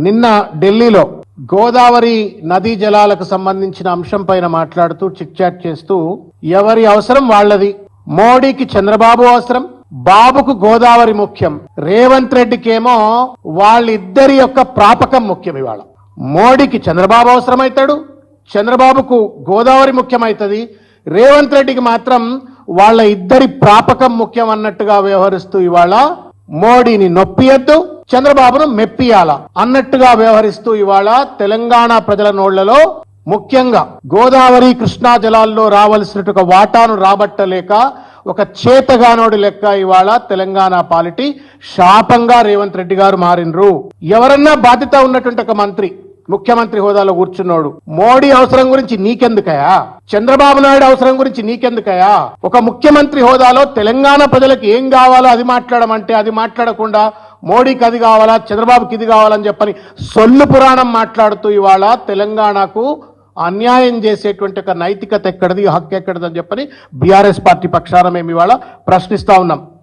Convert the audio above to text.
నిన్న ఢిల్లీలో గోదావరి నదీ జలాలకు సంబంధించిన అంశం పైన మాట్లాడుతూ చిట్ చాట్ చేస్తూ ఎవరి అవసరం వాళ్ళది, మోడీకి చంద్రబాబు అవసరం, బాబుకు గోదావరి ముఖ్యం, రేవంత్ రెడ్డికేమో వాళ్ళిద్దరి యొక్క ప్రాపకం ముఖ్యం. ఇవాళ మోడీకి చంద్రబాబు అవసరమైతాడు, చంద్రబాబుకు గోదావరి ముఖ్యమైతది, రేవంత్ రెడ్డికి మాత్రం వాళ్ళ ఇద్దరి ప్రాపకం ముఖ్యం అన్నట్టుగా వ్యవహరిస్తూ ఇవాళ మోడీని నొప్పియద్దు, చంద్రబాబును మెప్పియాల అన్నట్టుగా వ్యవహరిస్తూ ఇవాళ తెలంగాణ ప్రజల నోళ్లలో ముఖ్యంగా గోదావరి కృష్ణా జలాల్లో రావాల్సినటువంటి వాటాను రాబట్టలేక ఒక చేతగానోడి లెక్క ఇవాళ తెలంగాణ పాలిటీ శాపంగా రేవంత్ రెడ్డి గారు మారినరు. ఎవరన్నా బాధ్యత ఉన్నటువంటి ఒక మంత్రి ముఖ్యమంత్రి హోదాలో కూర్చున్నాడు, మోడీ అవసరం గురించి నీకెందుకయా, చంద్రబాబు నాయుడు అవసరం గురించి నీకెందుకయా, ఒక ముఖ్యమంత్రి హోదాలో తెలంగాణ ప్రజలకు ఏం కావాలో అది మాట్లాడమంటే అది మాట్లాడకుండా మోడీకి అది కావాలా చంద్రబాబుకి ఇది కావాలని చెప్పని సొల్లు పురాణం మాట్లాడుతూ ఇవాళ తెలంగాణకు అన్యాయం చేసేటువంటి ఒక నైతికత ఎక్కడిది, హక్కు ఎక్కడిది అని చెప్పని బీఆర్ఎస్ పార్టీ పక్షాన మేము ఇవాళ ప్రశ్నిస్తా ఉన్నాం.